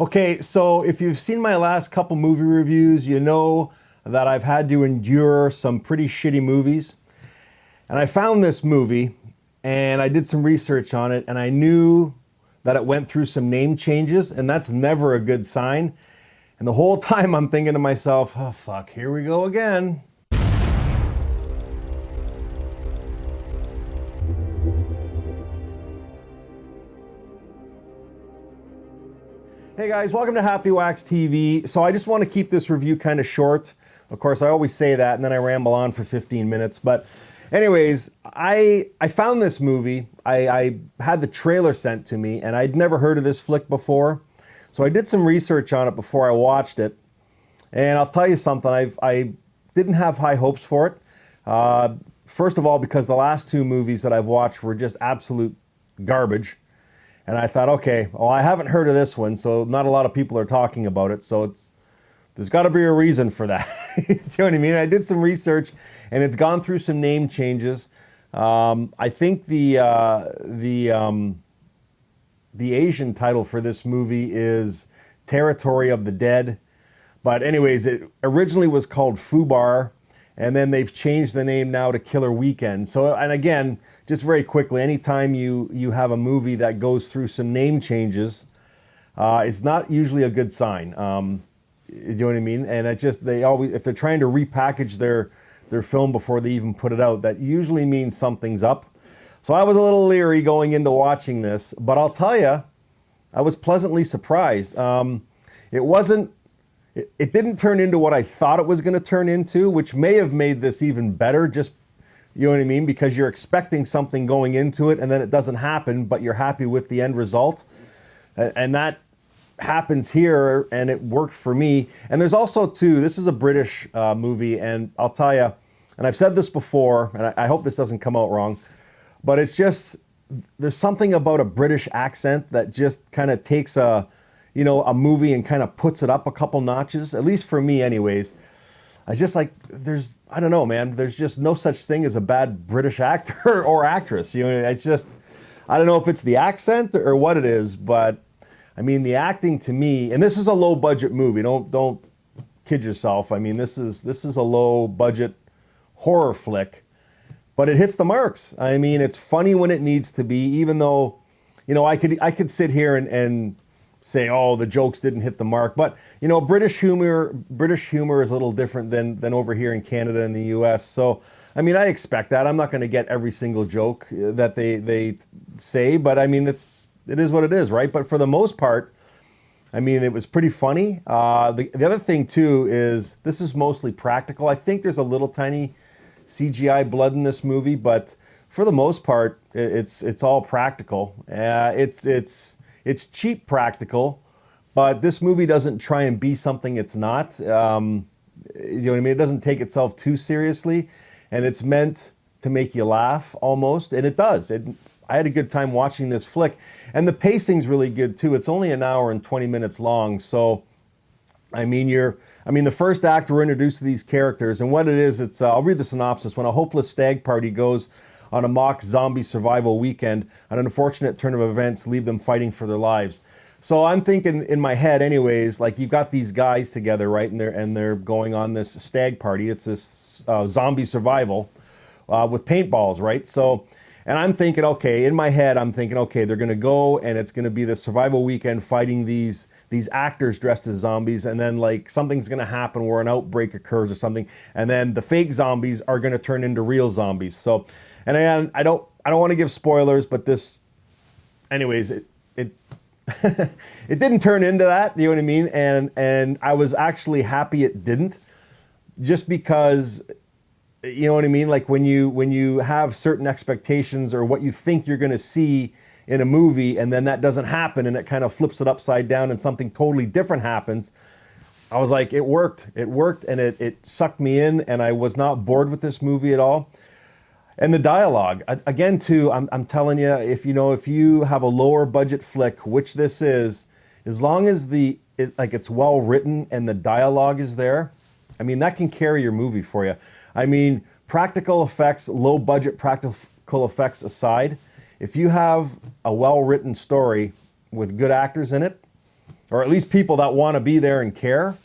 Okay, so if you've seen my last couple movie reviews, you know that I've had to endure some pretty shitty movies. And I found this movie and I did some research on it and I knew that it went through some name changes, and that's never a good sign. And the whole time I'm thinking to myself, oh fuck, here we go again. Hey guys, welcome to Happywax TV. So I just want to keep this review kind of short. Of course, I always say that and then I ramble on for 15 minutes. But anyways, I found this movie. I had the trailer sent to me and I'd never heard of this flick before. So I did some research on it before I watched it. And I'll tell you something, I didn't have high hopes for it. First of all, because the last two movies that I've watched were just absolute garbage. And I thought, okay, well, I haven't heard of this one, so not a lot of people are talking about it. So there's got to be a reason for that. Do you know what I mean? I did some research, and it's gone through some name changes. I think the Asian title for this movie is Territory of the Dead. But anyways, it originally was called Fubar, and then they've changed the name now to Killer Weekend. So, and again, just very quickly, anytime you have a movie that goes through some name changes, it's not usually a good sign. You know what I mean? And they always, if they're trying to repackage their film before they even put it out, that usually means something's up. So I was a little leery going into watching this, but I'll tell you, I was pleasantly surprised. It didn't turn into what I thought it was going to turn into, which may have made this even better, just, you know what I mean? Because you're expecting something going into it and then it doesn't happen, but you're happy with the end result. And that happens here, and it worked for me. And there's also, too, this is a British movie, and I'll tell you, and I've said this before, and I hope this doesn't come out wrong, but it's just, there's something about a British accent that just kind of takes a movie and kind of puts it up a couple notches, at least for me anyways. I just like, I don't know, man, there's just no such thing as a bad British actor or actress. You know, it's just, I don't know if it's the accent or what it is, but I mean, the acting to me, and this is a low budget movie, don't kid yourself. I mean, this is a low budget horror flick, but it hits the marks. I mean, it's funny when it needs to be, even though, you know, I could sit here and say, oh, the jokes didn't hit the mark. But, you know, British humor is a little different than over here in Canada and the US. So, I mean, I expect that. I'm not going to get every single joke that they say, but I mean, it is what it is, right? But for the most part, I mean, it was pretty funny. The other thing, too, is this is mostly practical. I think there's a little tiny CGI blood in this movie, but for the most part, it's all practical. It's cheap practical, but this movie doesn't try and be something it's not. You know what I mean? It doesn't take itself too seriously, and it's meant to make you laugh almost, and it does. I had a good time watching this flick, and the pacing's really good too. It's only an hour and 20 minutes long, so I mean, the first act we're introduced to these characters, and what it is, I'll read the synopsis. When a hopeless stag party goes on a mock zombie survival weekend, an unfortunate turn of events leave them fighting for their lives. So I'm thinking in my head anyways, like you've got these guys together, right? And they're going on this stag party. It's this zombie survival with paintballs, right? So, and I'm thinking, okay, in my head, I'm thinking, okay, they're gonna go and it's gonna be the survival weekend fighting these actors dressed as zombies, and then like something's gonna happen where an outbreak occurs or something, and then the fake zombies are gonna turn into real zombies. So, and again, I don't want to give spoilers, but this, anyways, it it didn't turn into that. You know what I mean? And I was actually happy it didn't, just because, you know what I mean? Like when you have certain expectations or what you think you're going to see in a movie, and then that doesn't happen, and it kind of flips it upside down, and something totally different happens. I was like, it worked, and it sucked me in, and I was not bored with this movie at all. And the dialogue, again, too, I'm telling you, if you have a lower budget flick, which this is, as long as it's well written and the dialogue is there, I mean, that can carry your movie for you. I mean, practical effects, low budget practical effects aside, if you have a well written story with good actors in it, or at least people that want to be there and care,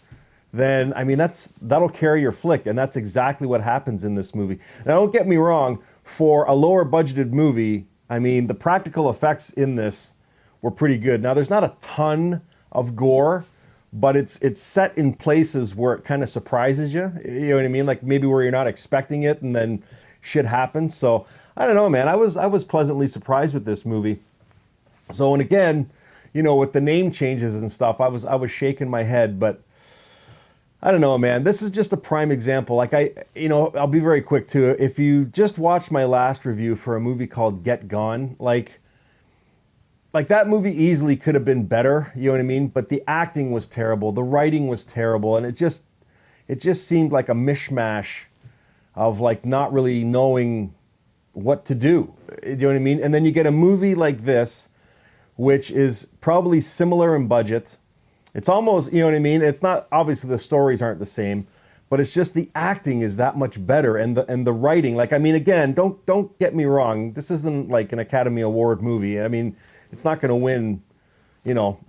then I mean that'll carry your flick, and that's exactly what happens in this movie. Now, don't get me wrong, for a lower budgeted movie, I mean the practical effects in this were pretty good. Now, there's not a ton of gore, but it's set in places where it kind of surprises you. You know what I mean? Like maybe where you're not expecting it, and then shit happens. So I don't know, man. I was pleasantly surprised with this movie. So, and again, you know, with the name changes and stuff, I was shaking my head, but I don't know, man. This is just a prime example. Like I'll be very quick too. If you just watched my last review for a movie called Get Gone, like that movie easily could have been better, you know what I mean? But the acting was terrible, the writing was terrible, and it just seemed like a mishmash of like not really knowing what to do. You know what I mean? And then you get a movie like this, which is probably similar in budget. It's almost, you know what I mean? It's not, obviously the stories aren't the same, but it's just the acting is that much better, and the writing. Like, I mean, again, don't get me wrong. This isn't like an Academy Award movie. I mean, it's not going to win, you know,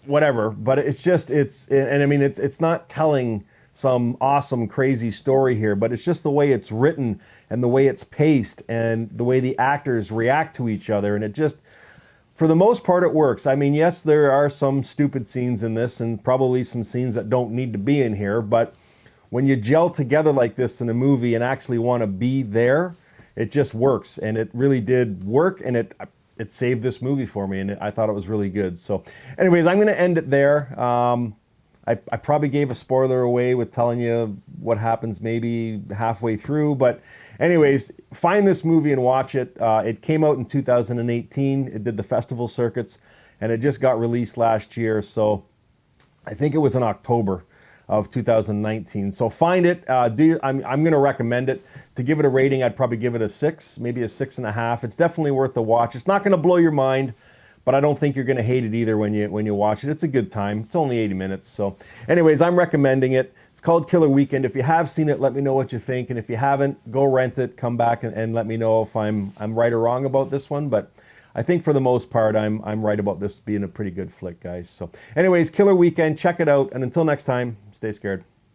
whatever. But it's not telling some awesome, crazy story here, but it's just the way it's written and the way it's paced and the way the actors react to each other. And it just, for the most part, it works. I mean, yes, there are some stupid scenes in this and probably some scenes that don't need to be in here, but when you gel together like this in a movie and actually want to be there, it just works. And it really did work, and it saved this movie for me, and I thought it was really good. So anyways, I'm going to end it there. I probably gave a spoiler away with telling you what happens maybe halfway through. But anyways, find this movie and watch it. It came out in 2018. It did the festival circuits, and it just got released last year. So I think it was in October of 2019. So find it. I'm going to recommend it. To give it a rating, I'd probably give it a 6, maybe a 6.5. It's definitely worth the watch. It's not going to blow your mind, but I don't think you're going to hate it either when you watch it. It's a good time. It's only 80 minutes. So anyways, I'm recommending it. It's called Killer Weekend. If you have seen it, let me know what you think. And if you haven't, go rent it, come back and let me know if I'm right or wrong about this one. But I think for the most part, I'm right about this being a pretty good flick, guys. So anyways, Killer Weekend. Check it out. And until next time, stay scared.